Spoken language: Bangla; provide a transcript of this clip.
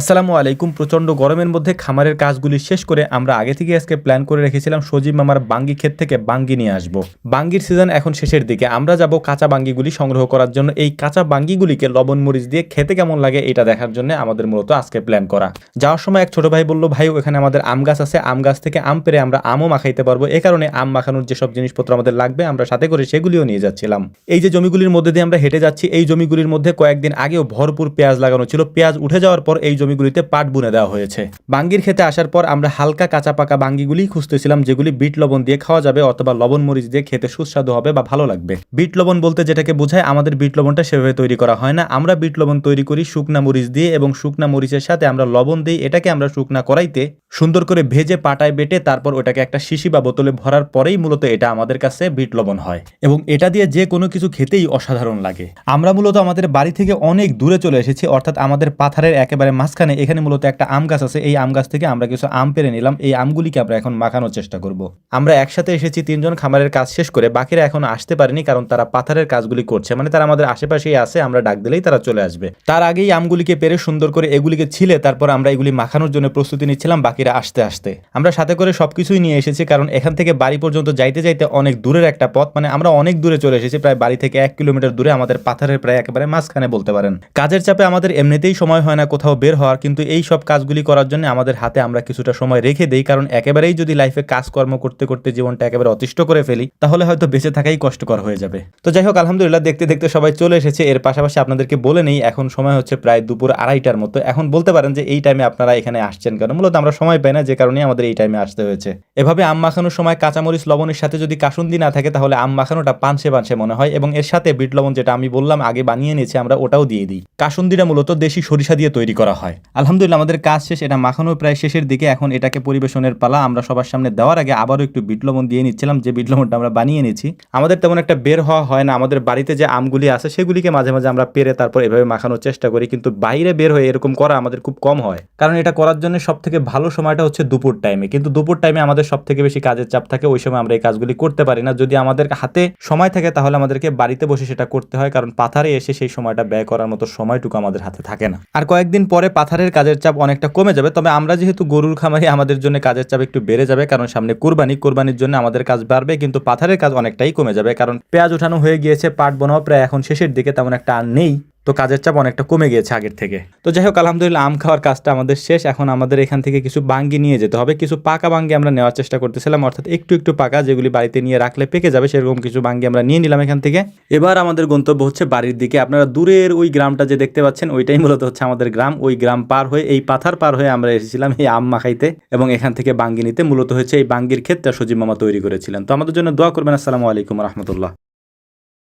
আসসালামু আলাইকুম। প্রচণ্ড গরমের মধ্যে খামারের কাজগুলি শেষ করে আমরা আগে থেকে আজকে প্ল্যান করে রেখেছিলাম সজীব মামার বাঙ্গি ক্ষেত থেকে বাঙ্গি নিয়ে আসব। বাঙ্গির সিজন এখন শেষের দিকে, আমরা যাব কাঁচা বাঙ্গিগুলি সংগ্রহ করার জন্য। এই কাঁচা বাঙ্গিগুলিকে লবণ মরিচ দিয়ে খেতে কেমন লাগে এটা দেখার জন্য আমাদের মূলত আজকে প্ল্যান করা। যাওয়ার সময় এক ছোট ভাই বলল, ভাই ওখানে আমাদের আম গাছ আছে, আম গাছ থেকে আম পেরে আমরা আমও মাখাইতে পারবো। এ কারণে আম মাখানোর যেসব জিনিসপত্র আমাদের লাগবে আমরা সাথে করে সেগুলিও নিয়ে যাচ্ছিলাম। এই যে জমিগুলির মধ্যে দিয়ে আমরা হেঁটে যাচ্ছি, এই জমিগুলির মধ্যে কয়েকদিন আগেও ভরপুর পেঁয়াজ লাগানো ছিল। পেঁয়াজ উঠে যাওয়ার পর এই জমিগুলিতে পাট বুনে দেওয়া হয়েছে। বাঙ্গির খেতে আসার পর আমরা হালকা কাঁচা পাকা বাঙ্গিগুলি খুঁজতেছিলাম, যেগুলি বিট লবণ দিয়ে খাওয়া যাবে অথবা লবণ মরিচ দিয়ে খেতে সুস্বাদু হবে বা ভালো লাগবে। বিট লবণ বলতে যেটাকে বোঝায়, আমাদের বিট লবণটা সেভাবে তৈরি করা হয় না। আমরা বিট লবণ তৈরি করি শুকনা মরিচ দিয়ে, এবং শুকনা মরিচের সাথে আমরা লবণ দিই। এটাকে আমরা শুকনা কড়াইতে সুন্দর করে ভেজে পাটায় বেটে তারপর ওটাকে একটা শিশি বা বোতলে ভরার পরেই মূলত এটা আমাদের কাছে বিট লবণ হয়, এবং এটা দিয়ে যে কোনো কিছু খেতেই অসাধারণ লাগে। আমরা মূলত আমাদের বাড়ি থেকে অনেক দূরে চলে এসেছি, অর্থাৎ আমাদের পাথারের একেবারে মাঝখানে। এখানে মূলত একটা আম গাছ আছে, এই আম গাছ থেকে আমরা কিছু আম পেরে নিলাম। এই আমগুলিকে আমরা এখন মাখানোর চেষ্টা করব। আমরা একসাথে এসেছি তিনজন, খামারের কাজ শেষ করে। বাকিরা এখন আসতে পারেনি, কারণ তারা পাথারের কাজগুলি করছে, মানে তারা আমাদের আশেপাশেই আছে, আমরা ডাক দিলেই তারা চলে আসবে। তার আগেই আমগুলিকে পেরে সুন্দর করে এগুলিকে ছিলে তারপর আমরা এগুলি মাখানোর জন্য প্রস্তুতি নিচ্ছিলাম। বাকিরা আসতে আসতে আমরা সাথে করে সবকিছুই নিয়ে এসেছি, কারণ এখান থেকে বাড়ি পর্যন্ত যাইতে যাইতে অনেক দূরের একটা পথ, মানে আমরা অনেক দূরে চলে এসেছি, প্রায় বাড়ি থেকে 1 কিলোমিটার দূরে, আমাদের পাথারের প্রায় একেবারে মাঝখানে বলতে পারেন। কাজের চাপে আমাদের এমনিতেই সময় হয় না কোথাও বের হওয়ার, কিন্তু এই সব কাজগুলি করার জন্য আমাদের হাতে আমরা কিছুটা সময় রেখে দেই, কারণ একেবারেই যদি লাইফে কাজকর্ম করতে করতে জীবনটা একেবারে অতিষ্ঠ করে ফেলি তাহলে হয়তো বেঁচে থাকাই কষ্টকর হয়ে যাবে। তো যাই হোক, আলহামদুলিল্লাহ দেখতে দেখতে সবাই চলে এসেছে। এর পাশাপাশি আপনাদেরকে বলে নেই, এখন সময় হচ্ছে প্রায় দুপুর 2:30টার মতো। এখন বলতে পারেন যে এই টাইমে আপনারা এখানে আসছেন কেন? মূলত আমরা সময় পাই না, যে কারণে আমাদের এই টাইমে আসতে হয়েছে। এভাবে আম মাখানোর সময় কাঁচামরিচ লবণের সাথে যদি কাসুন্দি না থাকে তাহলে আম মাখানোটা পানসে পানসে মনে হয়, এবং এর সাথে বিট লবণ যেটা আমি বললাম আগে বানিয়ে নিয়েছি আমরা, ওটাও দিয়ে দিই। কাসুন্দিটা মূলত দেশি সরিষা দিয়ে তৈরি করা হয়। আলহামদুলিল্লাহ আমাদের কাজ শেষ, এটা মাখানো প্রায় শেষের দিকে। এখন এটাকে পরিবেশনের পালা। আমরা সবার সামনে দেওয়ার আগে আবারও একটু বিট লবণ দিয়ে নিচ্ছিলাম, যে বিট লবণটা আমরা বানিয়ে নিয়েছি। আমাদের তেমন একটা বের হওয়া হয় না, আমাদের বাড়িতে যে আমগুলি আছে সেগুলিকে মাঝে মাঝে আমরা পেরে তারপর এভাবে মাখানোর চেষ্টা করি, কিন্তু বাইরে বের হয়ে এরকম করা আমাদের খুব কম হয়, কারণ এটা করার জন্য সব থেকে ভালো সময়টা হচ্ছে দুপুর টাইমে। কিন্তু দুপুর টাইমে আমাদের সব থেকে বেশি কাজের চাপ থাকে, ওই সময় আমরা এই কাজগুলি করতে পারি না। যদি আমাদের হাতে সময় থাকে তাহলে আমাদেরকে বাড়িতে বসে সেটা করতে হয়, কারণ পাথারে এসে সেই সময়টা ব্যয় করার মতো সময়টুকু আমাদের হাতে থাকে না। আর কয়েকদিন পরে পাথারের কাজের চাপ অনেকটা কমে যাবে, তবে আমরা যেহেতু গরুর খামারি আমাদের জন্য কাজের চাপ একটু বেড়ে যাবে, কারণ সামনে কোরবানির জন্য আমাদের কাজ বাড়বে, কিন্তু পাথারের কাজ অনেকটাই কমে যাবে, কারণ পেঁয়াজ উঠানো হয়ে গিয়েছে, পাট বোনাও প্রায় এখন শেষের দিকে, তেমন একটা আর নেই, তো কাজের চাপ অনেকটা কমে গিয়েছে আগের থেকে। তো যাই হোক, আলহামদুলিল্লাহ আম খাওয়ার কাজটা আমাদের শেষ। এখন আমাদের এখান থেকে কিছু বাঙ্গি নিয়ে যেতে হবে। কিছু পাকা বাঙ্গি আমরা নেওয়ার চেষ্টা করতেছিলাম, অর্থাৎ একটু একটু পাকা, যেগুলি বাড়িতে নিয়ে রাখলে পেকে যাবে, সেরকম কিছু বাঙ্গি আমরা নিয়ে নিলাম এখান থেকে। এবার আমাদের গন্তব্য হচ্ছে বাড়ির দিকে। আপনারা দূরের ওই গ্রামটা যে দেখতে পাচ্ছেন ওইটাই মূলত হচ্ছে আমাদের গ্রাম। ওই গ্রাম পার হয়ে, এই পাথার পার হয়ে আমরা এসেছিলাম এই আম মাখাইতে এবং এখান থেকে বাঙ্গি নিতে। মূলত হচ্ছে এই বাঙ্গির ক্ষেতটা সজীব মামা তৈরি করেছিলেন। তো আমাদের জন্য দোয়া করবেন। আসসালামু আলাইকুম রহমতুল্লাহ।